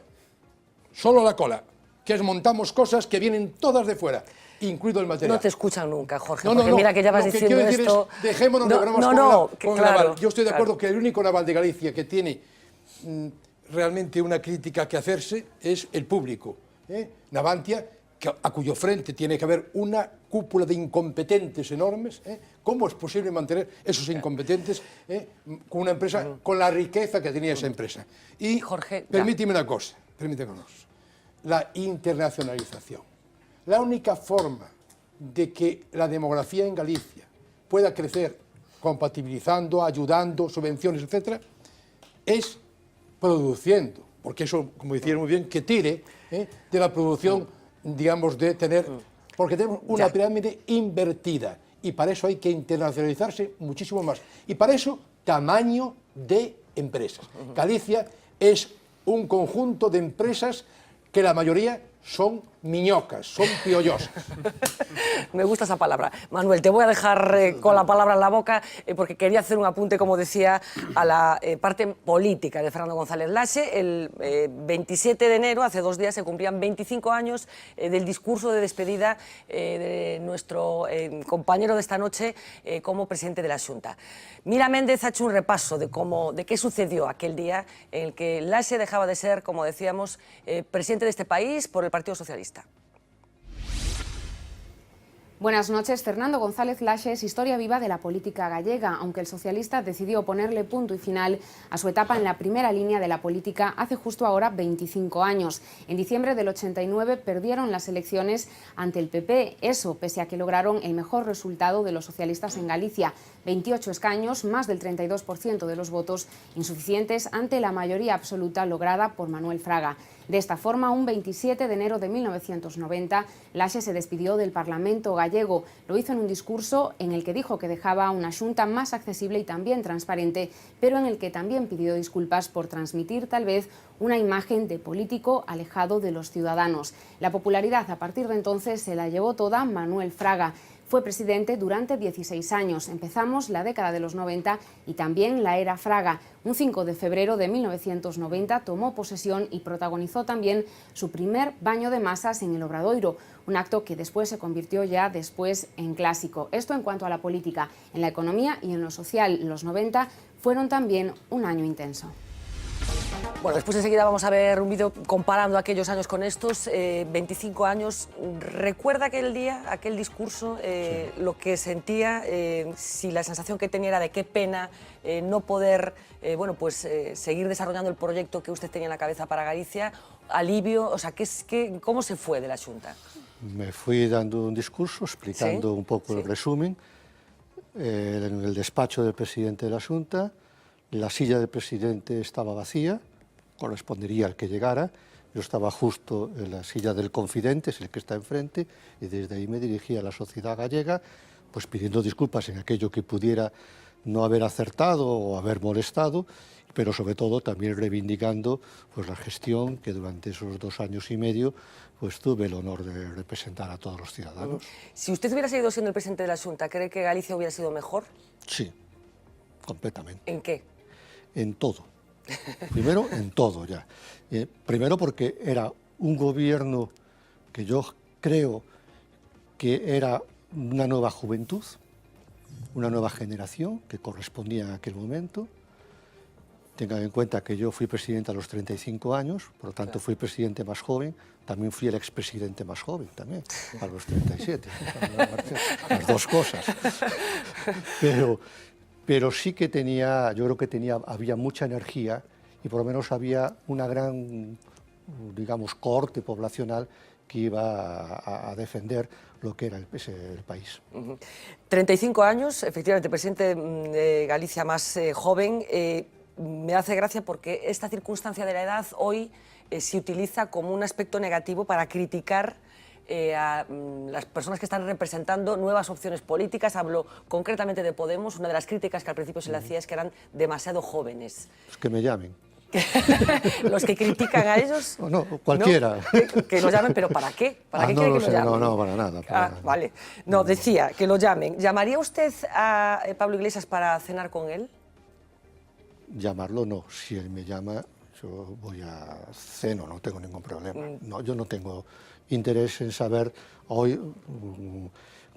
solo la cola, que es montamos cosas que vienen todas de fuera, incluido el material. No te escuchan nunca, Jorge, porque mira que ya vas diciendo lo que quiero esto... decir es, dejémonos de bromas con el naval. Yo estoy de acuerdo que el único naval de Galicia que tiene realmente una crítica que hacerse es el público. Navantia, a cuyo frente tiene que haber una cúpula de incompetentes enormes. ¿Cómo es posible mantener esos incompetentes con una empresa, con la riqueza que tenía esa empresa? Y Jorge, permíteme una cosa, la internacionalización. La única forma de que la demografía en Galicia pueda crecer compatibilizando, ayudando, subvenciones, etc., es produciendo, porque eso, como decía muy bien, que tire de la producción, digamos, de tener, porque tenemos una pirámide invertida y para eso hay que internacionalizarse muchísimo más. Y para eso, tamaño de empresas. Galicia es un conjunto de empresas que la mayoría son miñocas, son piollosas. Me gusta esa palabra. Manuel, te voy a dejar con la palabra en la boca porque quería hacer un apunte, como decía, a la parte política de Fernando González Laxe. El 27 de enero, hace 2 días, se cumplían 25 años del discurso de despedida de nuestro compañero de esta noche como presidente de la Xunta. Mira Méndez ha hecho un repaso de qué sucedió aquel día en el que Laxe dejaba de ser, como decíamos, presidente de este país por el Partido Socialista. Buenas noches. Fernando González Laxe es historia viva de la política gallega, aunque el socialista decidió ponerle punto y final a su etapa en la primera línea de la política hace justo ahora 25 años. En diciembre del 89 perdieron las elecciones ante el PP, eso pese a que lograron el mejor resultado de los socialistas en Galicia, 28 escaños, más del 32% de los votos, insuficientes ante la mayoría absoluta lograda por Manuel Fraga. De esta forma, un 27 de enero de 1990, Laxe se despidió del Parlamento gallego. Lo hizo en un discurso en el que dijo que dejaba una Xunta más accesible y también transparente, pero en el que también pidió disculpas por transmitir tal vez una imagen de político alejado de los ciudadanos. La popularidad a partir de entonces se la llevó toda Manuel Fraga. Fue presidente durante 16 años. Empezamos la década de los 90 y también la era Fraga. Un 5 de febrero de 1990 tomó posesión y protagonizó también su primer baño de masas en el Obradoiro, un acto que después se convirtió ya después en clásico. Esto en cuanto a la política. En la economía y en lo social, los 90 fueron también un año intenso. Bueno, después enseguida vamos a ver un vídeo comparando aquellos años con estos, 25 años. ¿Recuerda aquel día, aquel discurso, lo que sentía, si la sensación que tenía era de qué pena no poder seguir desarrollando el proyecto que usted tenía en la cabeza para Galicia? ¿Alivio? O sea, ¿cómo se fue de la Xunta? Me fui dando un discurso explicando un poco el resumen. en el despacho del presidente de la Xunta, la silla del presidente estaba vacía, correspondería al que llegara, yo estaba justo en la silla del confidente, es el que está enfrente, y desde ahí me dirigí a la sociedad gallega, pues pidiendo disculpas en aquello que pudiera no haber acertado o haber molestado, pero sobre todo también reivindicando pues, la gestión que durante esos 2 años y medio pues, tuve el honor de representar a todos los ciudadanos. Si usted hubiera seguido siendo el presidente de la Xunta, ¿cree que Galicia hubiera sido mejor? Sí, completamente. ¿En qué? En todo. Primero, en todo ya. Primero porque era un gobierno que yo creo que era una nueva juventud, una nueva generación que correspondía en aquel momento. Tengan en cuenta que yo fui presidente a los 35 años, por lo tanto fui presidente más joven, también fui el expresidente más joven, también, a los 37, las dos cosas. Pero sí que tenía, yo creo que había mucha energía y por lo menos había una gran, digamos, cohorte poblacional que iba a defender lo que era el país. 35 años, efectivamente, presidente de Galicia más joven. Me hace gracia porque esta circunstancia de la edad hoy se utiliza como un aspecto negativo para criticar a las personas que están representando nuevas opciones políticas. Hablo concretamente de Podemos. Una de las críticas que al principio se le hacía es que eran demasiado jóvenes. Pues que me llamen. Los que critican a ellos... No, cualquiera. ¿No? Que los llamen, pero ¿para qué? ¿Para qué quiere que lo llamen? No, para nada. Nada. Vale. No, decía, que lo llamen. ¿Llamaría usted a Pablo Iglesias para cenar con él? Llamarlo no. Si él me llama, yo voy a ceno, no tengo ningún problema. No, yo no tengo interés en saber hoy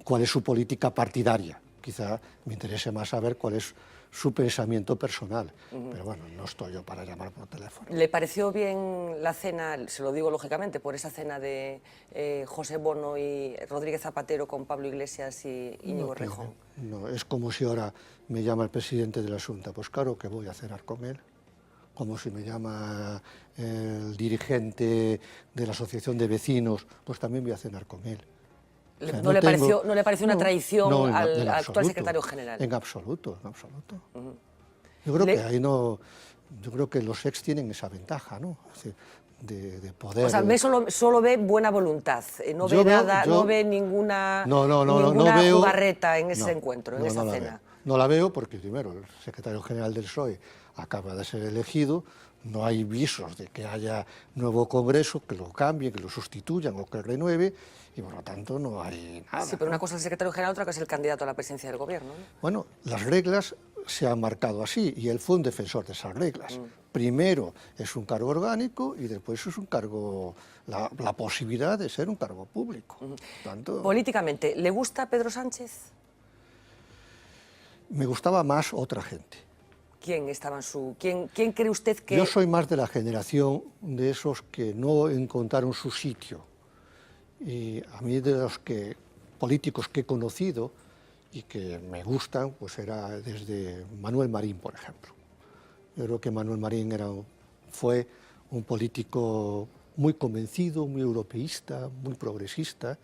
cuál es su política partidaria. Quizá me interese más saber cuál es su pensamiento personal, pero bueno, no estoy yo para llamar por teléfono. ¿Le pareció bien la cena, se lo digo lógicamente, por esa cena de José Bono y Rodríguez Zapatero con Pablo Iglesias y Íñigo Rejón? No, es como si ahora me llama el presidente de la Xunta, pues claro que voy a cenar con él, como si me llama el dirigente de la Asociación de Vecinos, pues también voy a cenar con él. O sea, ¿no le pareció una traición al actual secretario general? En absoluto, en absoluto. Yo creo que ahí no, yo creo que los ex tienen esa ventaja, ¿no? De poder. O sea, solo ve buena voluntad, no ve nada, no ve ninguna jugarreta en ese encuentro, en esa cena. No la veo porque primero el secretario general del PSOE acaba de ser elegido. No hay visos de que haya nuevo Congreso, que lo cambie, que lo sustituyan o que renueve, y por lo tanto no hay nada. Sí, pero una cosa es el secretario general, otra cosa es el candidato a la presidencia del gobierno, ¿no? Bueno, las reglas se han marcado así, y él fue un defensor de esas reglas. Primero es un cargo orgánico y después es un cargo, la posibilidad de ser un cargo público. Políticamente, ¿le gusta Pedro Sánchez? Me gustaba más otra gente. ¿Quién estaba en su...? ¿Quién cree usted que...? Yo soy más de la generación de esos que no encontraron su sitio. Y a mí de los políticos que he conocido y que me gustan, pues era desde Manuel Marín, por ejemplo. Yo creo que Manuel Marín fue un político muy convencido, muy europeísta, muy progresista,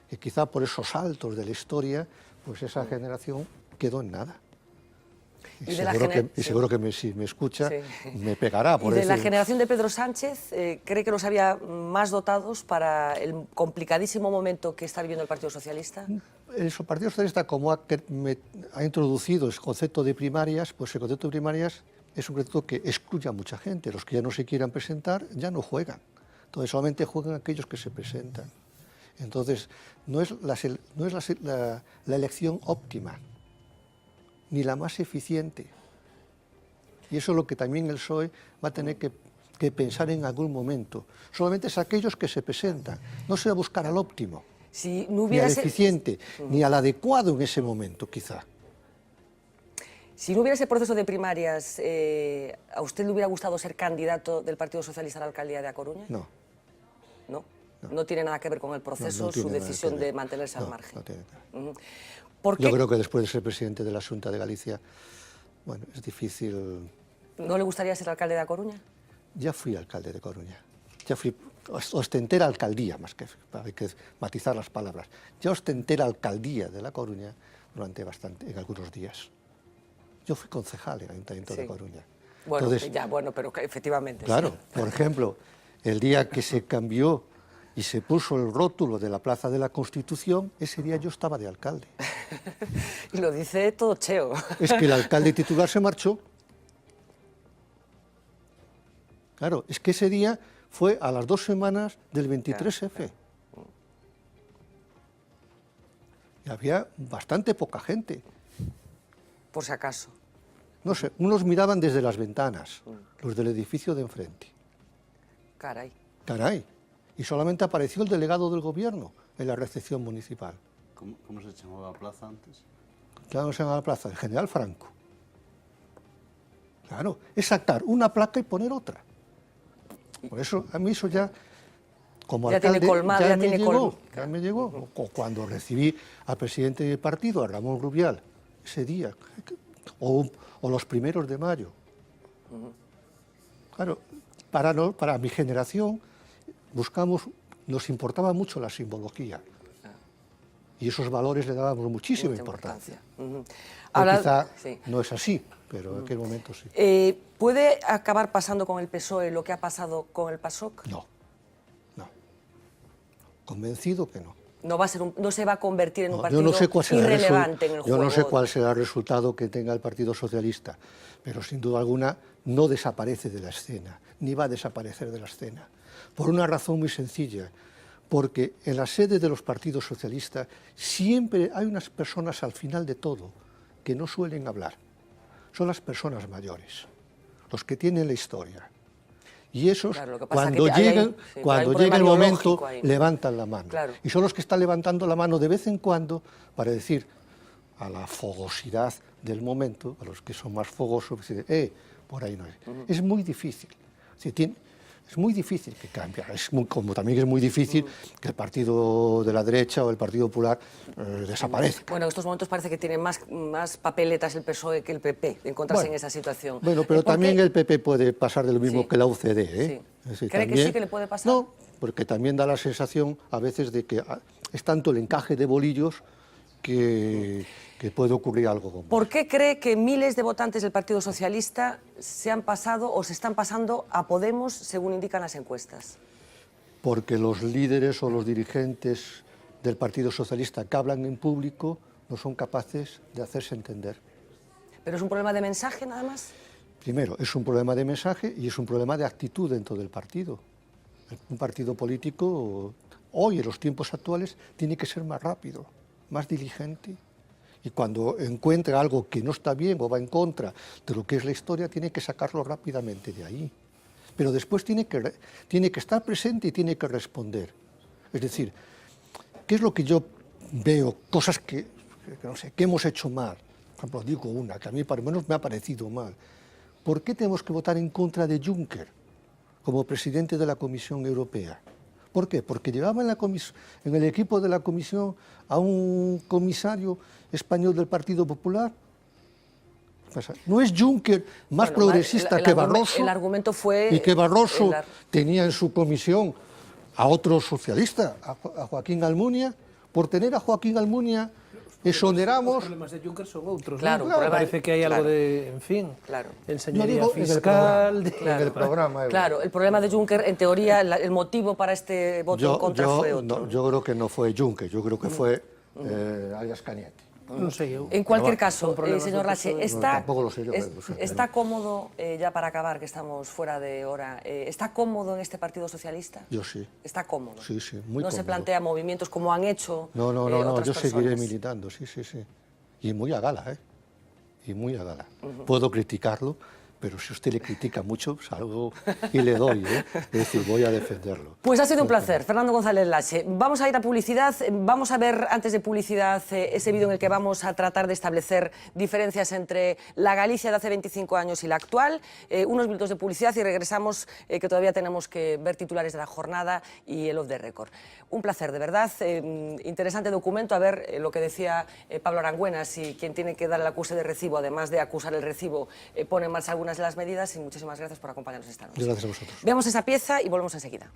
que quizá por esos saltos de la historia, pues esa generación quedó en nada. Y seguro que si me escucha, me pegará. ¿Y de la generación de Pedro Sánchez, cree que los había más dotados para el complicadísimo momento que está viviendo el Partido Socialista? El Partido Socialista, como ha introducido el concepto de primarias, pues el concepto de primarias es un concepto que excluye a mucha gente. Los que ya no se quieran presentar ya no juegan. Entonces solamente juegan aquellos que se presentan. Entonces no es la elección óptima, ni la más eficiente. Y eso es lo que también el PSOE va a tener que pensar en algún momento. Solamente es aquellos que se presentan. No se va a buscar al óptimo, ni al eficiente, ni al adecuado en ese momento, quizá. Si no hubiera ese proceso de primarias, ¿a usted le hubiera gustado ser candidato del Partido Socialista a la alcaldía de A Coruña? No. ¿No? No tiene nada que ver con el proceso, su decisión de mantenerse al margen. No tiene nada. Yo creo que después de ser presidente de la Xunta de Galicia, bueno, es difícil... ¿No le gustaría ser alcalde de A Coruña? Ya fui alcalde de Coruña. Ya fui, ostenté la alcaldía, más que, hay que matizar las palabras. Ya ostenté la alcaldía de La Coruña en algunos días. Yo fui concejal en el Ayuntamiento de Coruña. Bueno, Entonces, pero efectivamente. claro, sí. por ejemplo, el día que se cambió y se puso el rótulo de la Plaza de la Constitución, ese día yo estaba de alcalde. Y lo dice todo Cheo. Es que el alcalde titular se marchó. Claro, es que ese día fue a las 2 semanas del 23F. Y había bastante poca gente. Por si acaso. No sé, unos miraban desde las ventanas, los del edificio de enfrente. Caray. Caray. Y solamente apareció el delegado del gobierno en la recepción municipal. ¿Cómo se llamaba la plaza antes? Claro, se llama la plaza, el General Franco. Claro, es sacar una placa y poner otra. Por eso, a mí eso ya, como Ya alcalde, tiene colmado, ya tiene ya me llegó. O cuando recibí al presidente del partido, a Ramón Rubial, ese día, o los primeros de mayo. Claro, para mi generación, nos importaba mucho la simbología. Y esos valores le dábamos muchísima importancia. Ahora, Quizá sí. no es así, pero en aquel momento sí. ¿Puede acabar pasando con el PSOE lo que ha pasado con el PASOK? No. Convencido que no. No se va a convertir en un No, partido yo no sé cuál será irrelevante en el juego. Yo no sé cuál será el resultado que tenga el Partido Socialista, pero sin duda alguna no desaparece de la escena, ni va a desaparecer de la escena. Por una razón muy sencilla, porque en la sede de los partidos socialistas siempre hay unas personas al final de todo que no suelen hablar. Son las personas mayores, los que tienen la historia. Y esos, claro, lo que pasa cuando es que llega el momento, ahí. levantan la mano. Claro. Y son los que están levantando la mano de vez en cuando para decir a la fogosidad del momento, a los que son más fogosos, decir, por ahí no es. Es muy difícil. Es muy difícil que cambie. Como también es muy difícil que el partido de la derecha o el Partido Popular desaparezca. Bueno, en estos momentos parece que tiene más papeletas el PSOE que el PP, de encontrarse en esa situación. Bueno, pero también el PP puede pasar de lo mismo que la UCD. Sí. Es decir, ¿Cree que sí que le puede pasar? No, porque también da la sensación a veces de que es tanto el encaje de bolillos que puede ocurrir algo como... ¿Por qué cree que miles de votantes del Partido Socialista se han pasado o se están pasando a Podemos, según indican las encuestas? Porque los líderes o los dirigentes del Partido Socialista que hablan en público no son capaces de hacerse entender. ¿Pero es un problema de mensaje nada más? Primero, es un problema de mensaje y es un problema de actitud dentro del partido. Un partido político, hoy en los tiempos actuales, tiene que ser más rápido, más diligente. Y cuando encuentra algo que no está bien o va en contra de lo que es la historia, tiene que sacarlo rápidamente de ahí. Pero después tiene que estar presente y tiene que responder. Es decir, ¿qué es lo que yo veo? Cosas que no sé, que hemos hecho mal. Por ejemplo, digo una, que a mí por lo menos me ha parecido mal. ¿Por qué tenemos que votar en contra de Juncker como presidente de la Comisión Europea? ¿Por qué? Porque llevaba en el equipo de la Comisión a un comisario español del Partido Popular. ¿No es Juncker más progresista que Barroso? El argumento fue... Y que Barroso tenía en su comisión a otro socialista, a Joaquín Almunia. Por tener a Joaquín Almunia, exoneramos... Los problemas de Juncker son otros, claro, ¿no? Parece que hay algo de, en fin, enseñaría fiscal... En el programa. Claro, el problema de Juncker, en teoría, el motivo para este voto en contra fue otro. Yo creo que no fue Juncker, yo creo que fue Arias Cañete. No sé yo. En cualquier caso, señor Lache, ¿está cómodo, ya para acabar, que estamos fuera de hora, está cómodo en este Partido Socialista? Yo sí. ¿Está cómodo? Sí, muy ¿No cómodo. se plantea movimientos como han hecho No, yo seguiré personas? militando, sí. Y muy a gala, Y muy a gala. Puedo criticarlo, pero si usted le critica mucho, salgo y le doy, Es decir, voy a defenderlo. Pues ha sido un placer, Fernando González Lache. Vamos a ir a publicidad. Vamos a ver, antes de publicidad, ese vídeo en el que vamos a tratar de establecer diferencias entre la Galicia de hace 25 años y la actual. Unos minutos de publicidad y regresamos, que todavía tenemos que ver titulares de la jornada y el off the record. Un placer, de verdad. Interesante documento. A ver lo que decía Pablo Arangüena, si quien tiene que dar el acuse de recibo, además de acusar el recibo, pone en marcha algunas de las medidas. Y muchísimas gracias por acompañarnos esta noche. Gracias a vosotros. Veamos esa pieza y volvemos enseguida.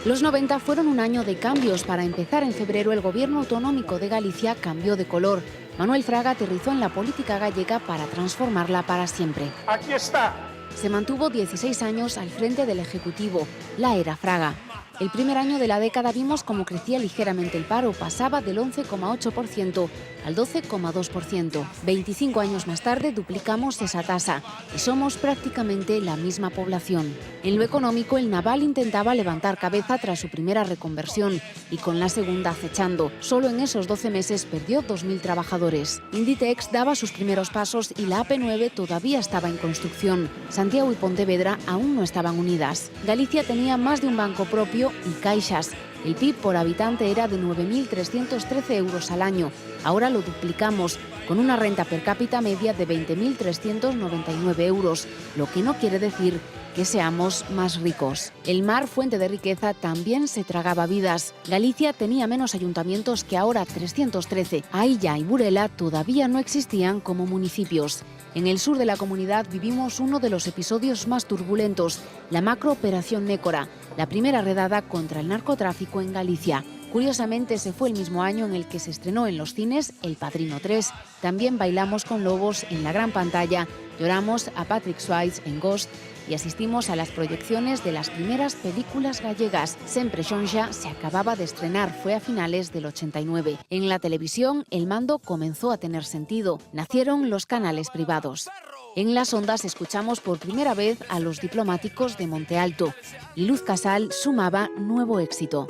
Los 90 fueron un año de cambios. Para empezar, en febrero el gobierno autonómico de Galicia cambió de color. Manuel Fraga aterrizó en la política gallega para transformarla para siempre. Aquí está. Se mantuvo 16 años al frente del Ejecutivo, la era Fraga. El primer año de la década vimos cómo crecía ligeramente el paro, pasaba del 11,8% al 12,2%. 25 años más tarde duplicamos esa tasa y somos prácticamente la misma población. En lo económico, el Naval intentaba levantar cabeza tras su primera reconversión y con la segunda acechando. Solo en esos 12 meses perdió 2.000 trabajadores. Inditex daba sus primeros pasos y la AP9 todavía estaba en construcción. Santiago y Pontevedra aún no estaban unidas. Galicia tenía más de un banco propio y caixas. El PIB por habitante era de 9.313 euros al año. Ahora lo duplicamos, con una renta per cápita media de 20.399 euros, lo que no quiere decir que seamos más ricos. El mar, fuente de riqueza, también se tragaba vidas. Galicia tenía menos ayuntamientos que ahora, 313. Ailla y Burela todavía no existían como municipios. En el sur de la comunidad vivimos uno de los episodios más turbulentos, la macrooperación Nécora, la primera redada contra el narcotráfico en Galicia. Curiosamente, ese fue el mismo año en el que se estrenó en los cines El Padrino 3. También bailamos con lobos en la gran pantalla, lloramos a Patrick Swayze en Ghost y asistimos a las proyecciones de las primeras películas gallegas. Sempre Xonxa se acababa de estrenar, fue a finales del 89. En la televisión, el mando comenzó a tener sentido. Nacieron los canales privados. En las ondas escuchamos por primera vez a Los Diplomáticos de Monte Alto. Luz Casal sumaba nuevo éxito.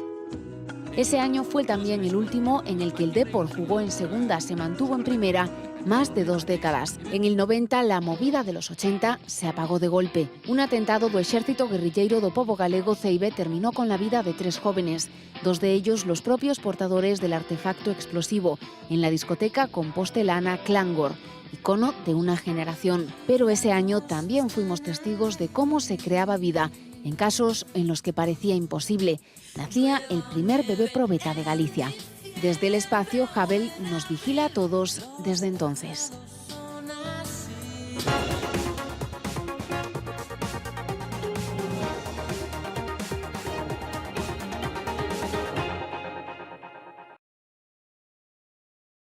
Ese año fue también el último en el que el Depor jugó en segunda, se mantuvo en primera más de 2 décadas. En el 90, la movida de los 80 se apagó de golpe. Un atentado do exército guerrilleiro do pobo galego Ceibe terminó con la vida de 3 jóvenes, 2 de ellos los propios portadores del artefacto explosivo, en la discoteca compostelana Clangor, icono de una generación. Pero ese año también fuimos testigos de cómo se creaba vida en casos en los que parecía imposible. Nacía el primer bebé probeta de Galicia. Desde el espacio, Hubble nos vigila a todos desde entonces.